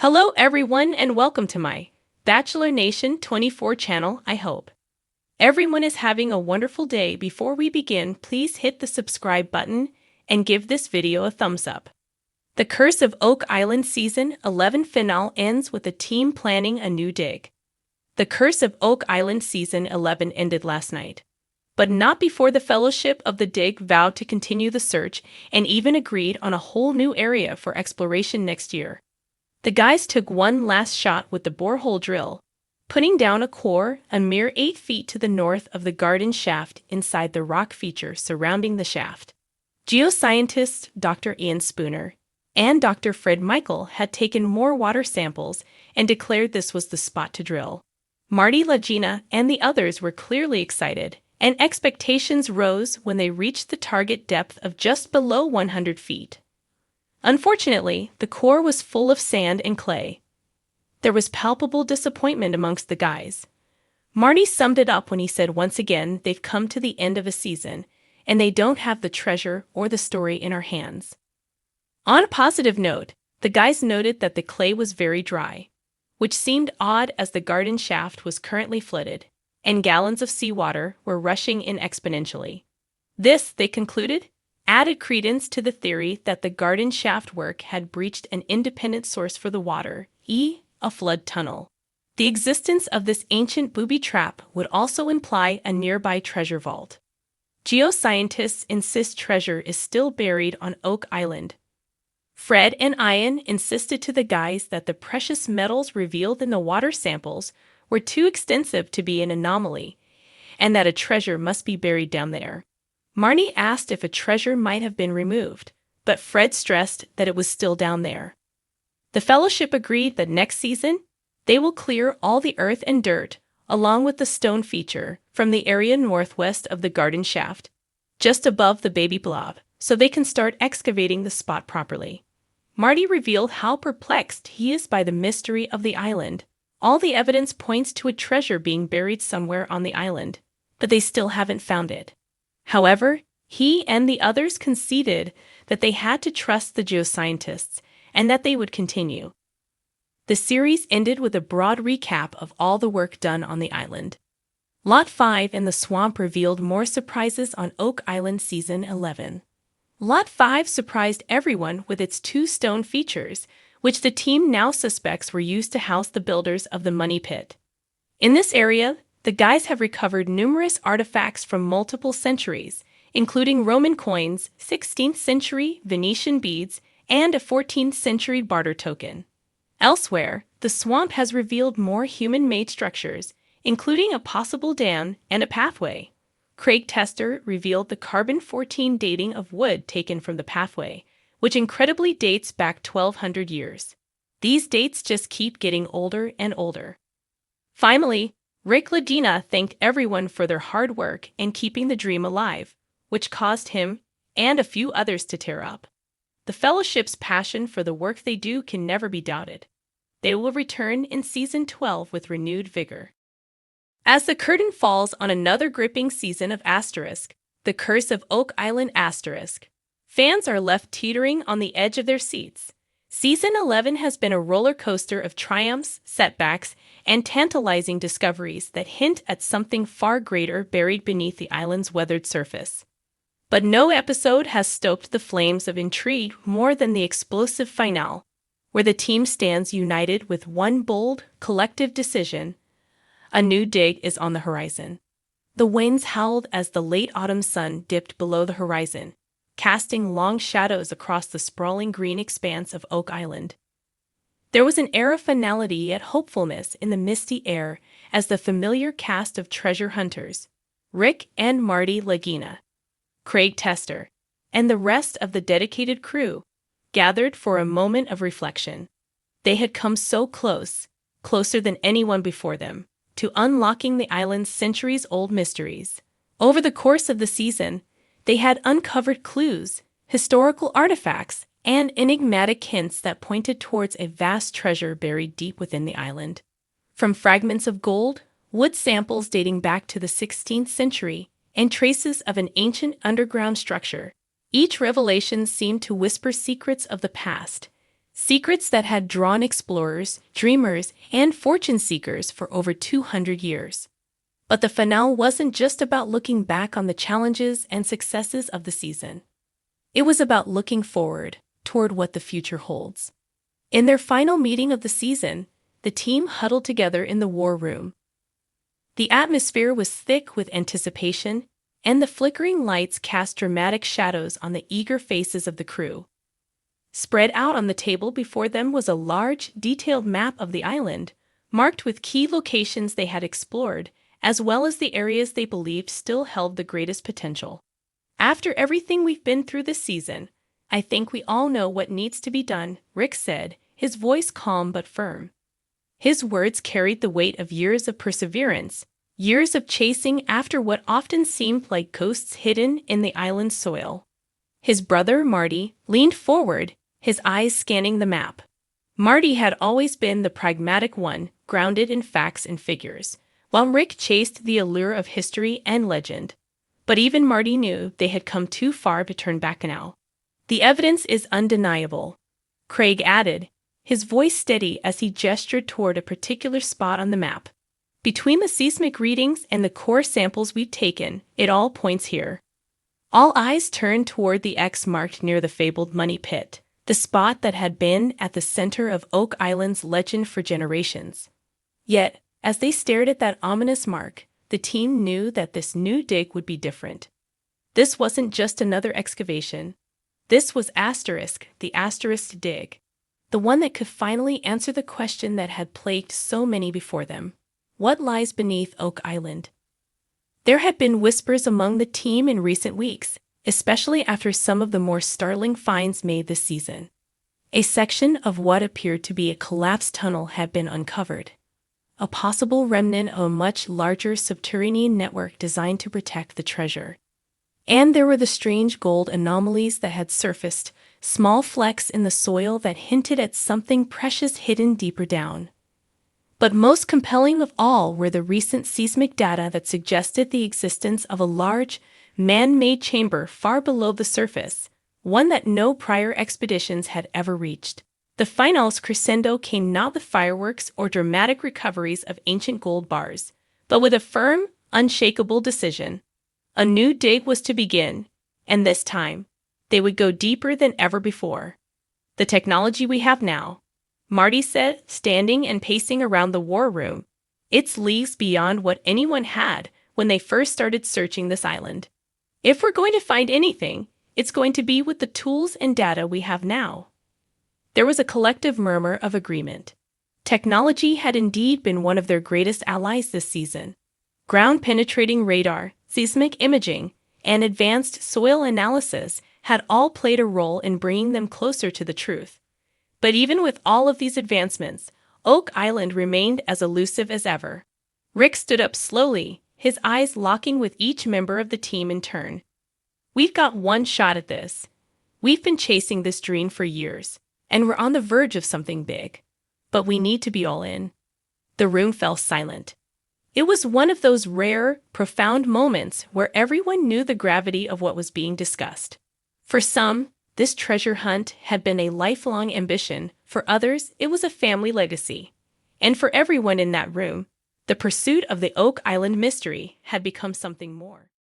Hello everyone and welcome to my Bachelor Nation 24 channel. I hope everyone is having a wonderful day. Before we begin, please hit the subscribe button and give this video a thumbs up. The Curse of Oak Island Season 11 finale ends with the team planning a new dig. The Curse of Oak Island Season 11 ended last night, but not before the Fellowship of the Dig vowed to continue the search and even agreed on a whole new area for exploration next year. The guys took one last shot with the borehole drill, putting down a core a mere 8 feet to the north of the garden shaft inside the rock feature surrounding the shaft. Geoscientists Dr. Ian Spooner and Dr. Fred Michael had taken more water samples and declared this was the spot to drill. Marty Lagina and the others were clearly excited, and expectations rose when they reached the target depth of just below 100 feet. Unfortunately, the core was full of sand and clay. There was palpable disappointment amongst the guys. Marty summed it up when he said once again they've come to the end of a season, and they don't have the treasure or the story in our hands. On a positive note, the guys noted that the clay was very dry, which seemed odd as the garden shaft was currently flooded, and gallons of seawater were rushing in exponentially. This, they concluded, added credence to the theory that the garden shaft work had breached an independent source for the water, a flood tunnel. The existence of this ancient booby trap would also imply a nearby treasure vault. Geoscientists insist treasure is still buried on Oak Island. Fred and Ian insisted to the guys that the precious metals revealed in the water samples were too extensive to be an anomaly, and that a treasure must be buried down there. Marty asked if a treasure might have been removed, but Fred stressed that it was still down there. The Fellowship agreed that next season, they will clear all the earth and dirt, along with the stone feature, from the area northwest of the garden shaft, just above the baby blob, so they can start excavating the spot properly. Marty revealed how perplexed he is by the mystery of the island. All the evidence points to a treasure being buried somewhere on the island, but they still haven't found it. However, he and the others conceded that they had to trust the geoscientists and that they would continue. The series ended with a broad recap of all the work done on the island. Lot 5 and the swamp revealed more surprises on Oak Island Season 11. Lot 5 surprised everyone with its 2 stone features, which the team now suspects were used to house the builders of the Money Pit. In this area, the guys have recovered numerous artifacts from multiple centuries, including Roman coins, 16th century Venetian beads, and a 14th century barter token. Elsewhere, the swamp has revealed more human-made structures, including a possible dam and a pathway. Craig Tester revealed the carbon-14 dating of wood taken from the pathway, which incredibly dates back 1,200 years. These dates just keep getting older and older. Finally, Rick Ladina thanked everyone for their hard work and keeping the dream alive, which caused him and a few others to tear up. The Fellowship's passion for the work they do can never be doubted. They will return in Season 12 with renewed vigor. As the curtain falls on another gripping season of Asterisk, The Curse of Oak Island Asterisk, fans are left teetering on the edge of their seats. Season 11 has been a roller coaster of triumphs, setbacks, and tantalizing discoveries that hint at something far greater buried beneath the island's weathered surface. But no episode has stoked the flames of intrigue more than the explosive finale, where the team stands united with one bold, collective decision. A new dig is on the horizon. The winds howled as the late autumn sun dipped below the horizon, casting long shadows across the sprawling green expanse of Oak Island. There was an air of finality yet hopefulness in the misty air as the familiar cast of treasure hunters, Rick and Marty Lagina, Craig Tester, and the rest of the dedicated crew, gathered for a moment of reflection. They had come so close, closer than anyone before them, to unlocking the island's centuries-old mysteries. Over the course of the season, they had uncovered clues, historical artifacts, and enigmatic hints that pointed towards a vast treasure buried deep within the island. From fragments of gold, wood samples dating back to the 16th century, and traces of an ancient underground structure, each revelation seemed to whisper secrets of the past, Secrets that had drawn explorers, dreamers, and fortune seekers for over 200 years. But the finale wasn't just about looking back on the challenges and successes of the season. It was about looking forward toward what the future holds. In their final meeting of the season, the team huddled together in the war room. The atmosphere was thick with anticipation, and the flickering lights cast dramatic shadows on the eager faces of the crew. Spread out on the table before them was a large, detailed map of the island, marked with key locations they had explored, as well as the areas they believed still held the greatest potential. "After everything we've been through this season, I think we all know what needs to be done," Rick said, his voice calm but firm. His words carried the weight of years of perseverance, years of chasing after what often seemed like ghosts hidden in the island's soil. His brother, Marty, leaned forward, his eyes scanning the map. Marty had always been the pragmatic one, grounded in facts and figures, while Rick chased the allure of history and legend. But even Marty knew they had come too far to turn back now. "The evidence is undeniable," Craig added, his voice steady as he gestured toward a particular spot on the map. "Between the seismic readings and the core samples we've taken, it all points here." All eyes turned toward the X marked near the fabled money pit, the spot that had been at the center of Oak Island's legend for generations. Yet, as they stared at that ominous mark, the team knew that this new dig would be different. This wasn't just another excavation. This was the asterisk dig, the one that could finally answer the question that had plagued so many before them. What lies beneath Oak Island? There had been whispers among the team in recent weeks, especially after some of the more startling finds made this season. A section of what appeared to be a collapsed tunnel had been uncovered, a possible remnant of a much larger subterranean network designed to protect the treasure. And there were the strange gold anomalies that had surfaced, small flecks in the soil that hinted at something precious hidden deeper down. But most compelling of all were the recent seismic data that suggested the existence of a large, man-made chamber far below the surface, one that no prior expeditions had ever reached. The finale's crescendo came not with fireworks or dramatic recoveries of ancient gold bars, but with a firm, unshakable decision. A new dig was to begin, and this time, they would go deeper than ever before. "The technology we have now," Marty said, standing and pacing around the war room, "it's leagues beyond what anyone had when they first started searching this island. If we're going to find anything, it's going to be with the tools and data we have now." There was a collective murmur of agreement. Technology had indeed been one of their greatest allies this season. Ground-penetrating radar, seismic imaging, and advanced soil analysis had all played a role in bringing them closer to the truth. But even with all of these advancements, Oak Island remained as elusive as ever. Rick stood up slowly, his eyes locking with each member of the team in turn. "We've got one shot at this. We've been chasing this dream for years, and we're on the verge of something big. But we need to be all in." The room fell silent. It was one of those rare, profound moments where everyone knew the gravity of what was being discussed. For some, this treasure hunt had been a lifelong ambition. For others, it was a family legacy. And for everyone in that room, the pursuit of the Oak Island mystery had become something more.